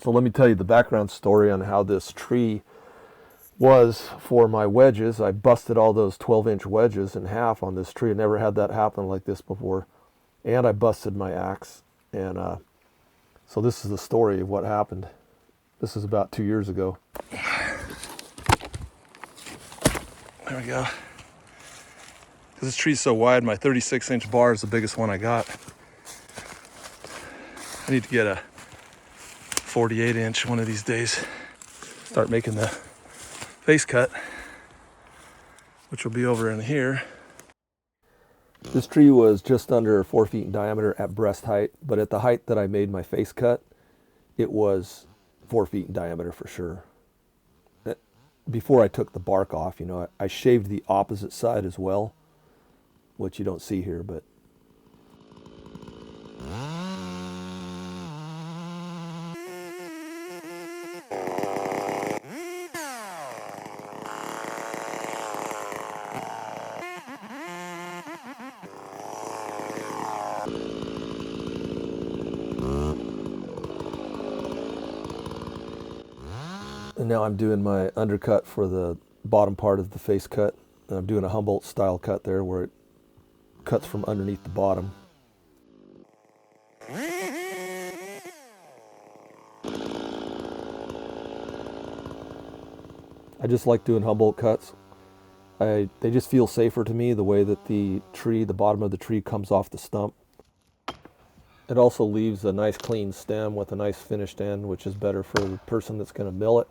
So let me tell you the background story on how this tree was for my wedges. I busted all those 12-inch wedges in half on this tree. I never had that happen like this before. And I busted my axe. And so this is the story of what happened. This is about 2 years ago. There we go. Because this tree's so wide, my 36-inch bar is the biggest one I got. I need to get a 48-inch one of these days. Start making the face cut, which will be over in here. This tree was just under 4 feet in diameter at breast height, but at the height that I made my face cut, it was 4 feet in diameter for sure. Before I took the bark off, you know, I shaved the opposite side as well, which you don't see here, but and now I'm doing my undercut for the bottom part of the face cut. And I'm doing a Humboldt style cut there where it cuts from underneath the bottom. I just like doing Humboldt cuts. They just feel safer to me, the way that the bottom of the tree comes off the stump. It also leaves a nice clean stem with a nice finished end, which is better for the person that's going to mill it.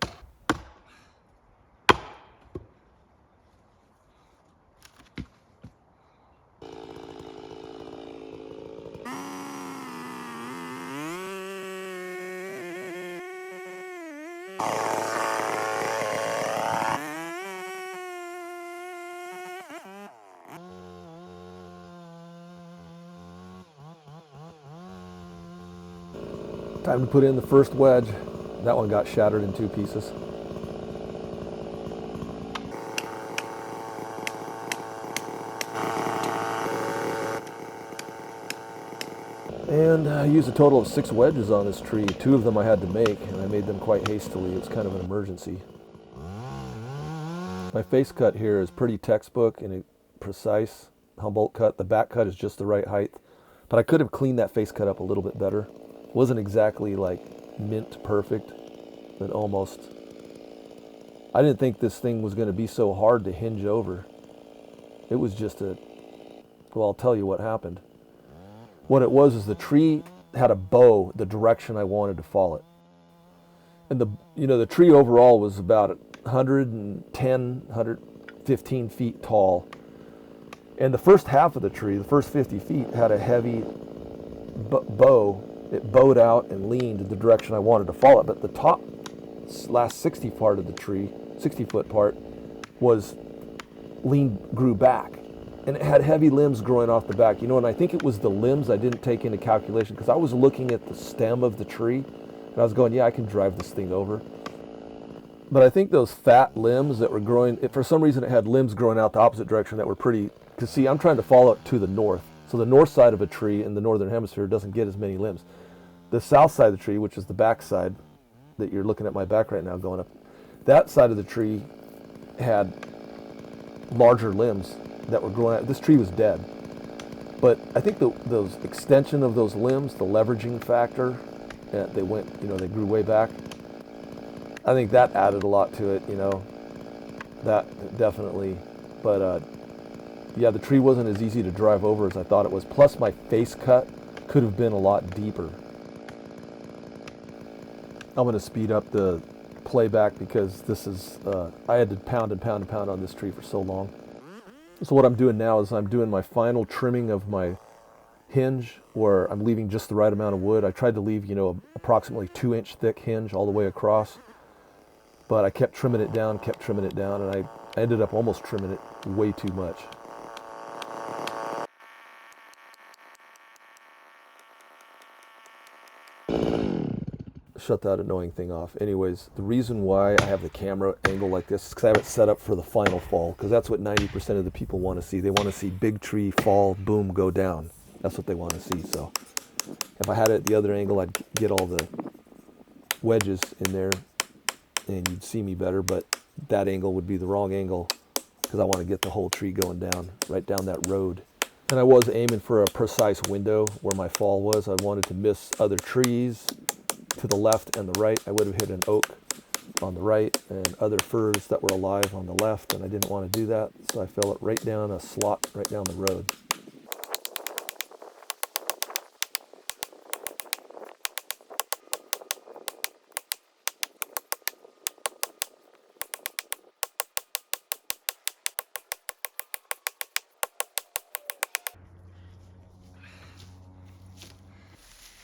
Time to put in the first wedge. That one got shattered in 2 pieces. And I used a total of 6 wedges on this tree. 2 of them I had to make, and I made them quite hastily. It's kind of an emergency. My face cut here is pretty textbook and precise Humboldt cut. The back cut is just the right height, but I could have cleaned that face cut up a little bit better. Wasn't exactly like mint perfect, but almost. I didn't think this thing was going to be so hard to hinge over. It was just well, I'll tell you what happened. What it was is the tree had a bow the direction I wanted to fall it. And the tree overall was about 110, 115 feet tall. And the first half of the tree, the first 50 feet, had a heavy bow. It bowed out and leaned in the direction I wanted to fall it. But the top, last 60 part of the tree, 60-foot part, grew back. And it had heavy limbs growing off the back. And I think it was the limbs I didn't take into calculation, because I was looking at the stem of the tree, and I was going, yeah, I can drive this thing over. But I think those fat limbs that were growing, for some reason it had limbs growing out the opposite direction that were pretty, because see, I'm trying to fall it to the north. So the north side of a tree in the northern hemisphere doesn't get as many limbs. The south side of the tree, which is the back side that you're looking at my back right now going up, that side of the tree had larger limbs that were growing out. This tree was dead. But I think those extension of those limbs, the leveraging factor, they grew way back. I think that added a lot to it, that definitely. But yeah, the tree wasn't as easy to drive over as I thought it was. Plus my face cut could have been a lot deeper. I'm going to speed up the playback because this is, I had to pound and pound and pound on this tree for so long. So what I'm doing now is I'm doing my final trimming of my hinge, where I'm leaving just the right amount of wood. I tried to leave, approximately 2-inch thick hinge all the way across, but I kept trimming it down, and I ended up almost trimming it way too much. Shut that annoying thing off. Anyways, the reason why I have the camera angle like this is because I have it set up for the final fall, because that's what 90% of the people want to see. They want to see big tree fall, boom, go down. That's what they want to see. So if I had it at the other angle, I'd get all the wedges in there and you'd see me better, but that angle would be the wrong angle because I want to get the whole tree going down, right down that road. And I was aiming for a precise window where my fall was. I wanted to miss other trees to the left and the right. I would have hit an oak on the right and other firs that were alive on the left, and I didn't want to do that, so I fell it right down a slot right down the road.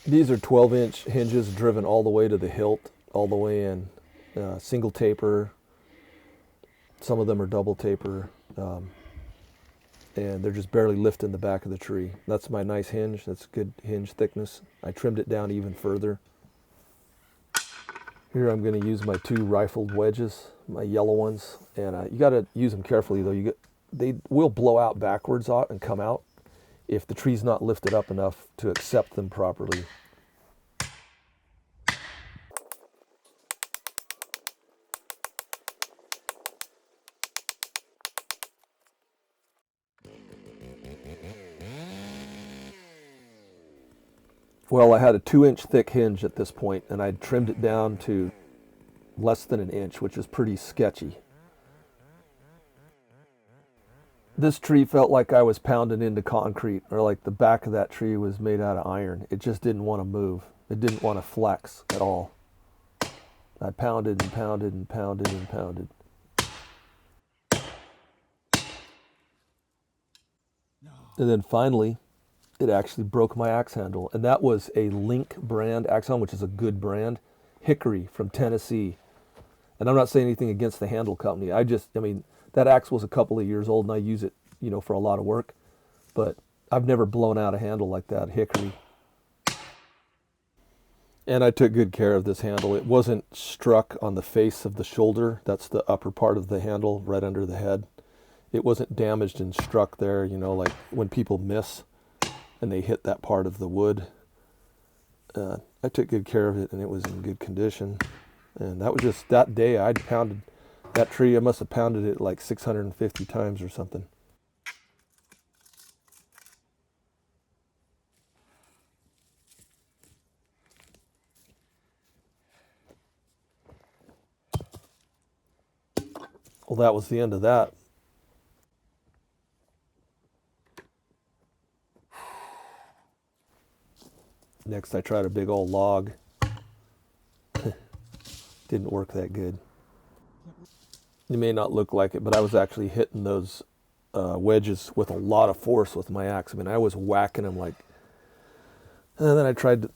These are 12-inch hinges driven all the way to the hilt, all the way in. Single taper, some of them are double taper, and they're just barely lifting the back of the tree. That's my nice hinge. That's good hinge thickness. I trimmed it down even further. Here I'm going to use my 2 rifled wedges, my yellow ones, and you got to use them carefully though. They will blow out backwards and come out if the tree's not lifted up enough to accept them properly. Well, I had a 2-inch thick hinge at this point, and I'd trimmed it down to less than an inch, which is pretty sketchy. This tree felt like I was pounding into concrete, or like the back of that tree was made out of iron. It just didn't want to move. It didn't want to flex at all. I pounded and pounded and pounded and pounded. And then finally, it actually broke my axe handle. And that was a Link brand axe handle, which is a good brand. Hickory from Tennessee. And I'm not saying anything against the handle company. I mean, that axe was a couple of years old and I use it, for a lot of work. But I've never blown out a handle like that, Hickory. And I took good care of this handle. It wasn't struck on the face of the shoulder. That's the upper part of the handle, right under the head. It wasn't damaged and struck there, like when people miss and they hit that part of the wood. I took good care of it and it was in good condition. And that was just that day I'd pounded that tree. I must have pounded it like 650 times or something. Well, that was the end of that. Next I tried a big old log. Didn't work that good. You may not look like it, but I was actually hitting those wedges with a lot of force with my axe. I mean, I was whacking them like... And then I tried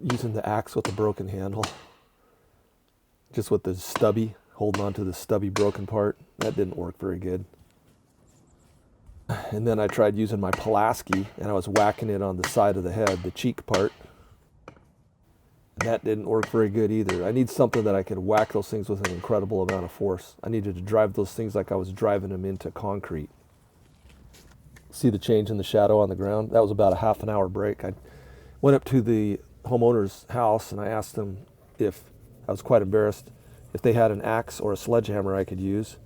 using the axe with the broken handle. Just with the stubby, holding on to the stubby broken part. That didn't work very good. And then I tried using my Pulaski, and I was whacking it on the side of the head, the cheek part. And that didn't work very good either. I need something that I could whack those things with an incredible amount of force. I needed to drive those things like I was driving them into concrete. See the change in the shadow on the ground? That was about a half an hour break. I went up to the homeowner's house and I asked them if, I was quite embarrassed, if they had an axe or a sledgehammer I could use.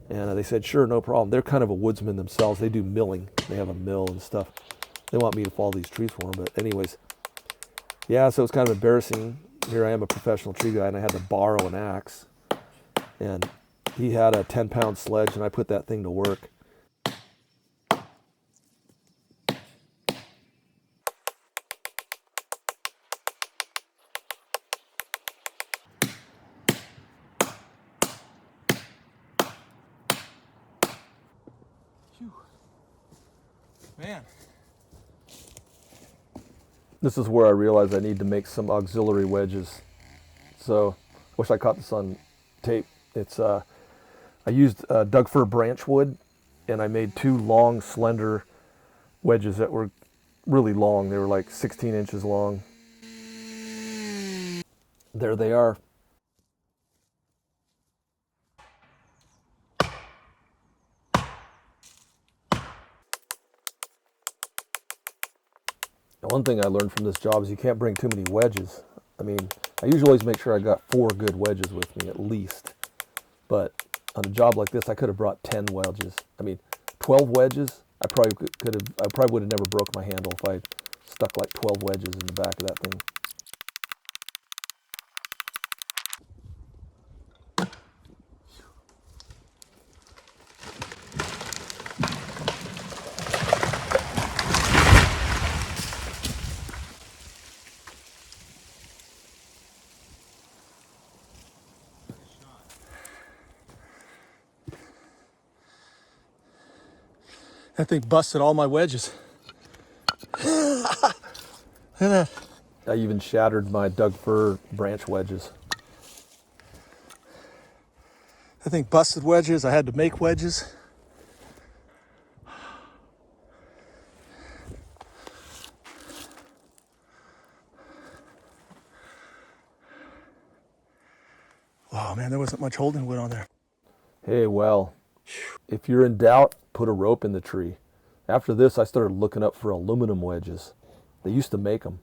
And they said, sure, no problem. They're kind of a woodsman themselves. They do milling. They have a mill and stuff. They want me to fall these trees for them. But anyways, yeah, so it's kind of embarrassing. Here I am, a professional tree guy, and I had to borrow an axe. And he had a 10-pound sledge, and I put that thing to work. Man. This is where I realized I need to make some auxiliary wedges. So, wish I caught this on tape. It's I used Doug fir branch wood, and I made 2 long, slender wedges that were really long. They were like 16 inches long. There they are. One thing I learned from this job is you can't bring too many wedges. I mean, I usually always make sure I got 4 good wedges with me at least. But on a job like this, I could have brought 10 wedges. I mean, 12 wedges. I probably could have. I probably would have never broke my handle if I stuck like 12 wedges in the back of that thing. That thing busted all my wedges. Look at that. I even shattered my Doug Fir branch wedges. That thing busted wedges. I had to make wedges. Wow, man, there wasn't much holding wood on there. Hey, well, if you're in doubt, put a rope in the tree. After this, I started looking up for aluminum wedges. They used to make them.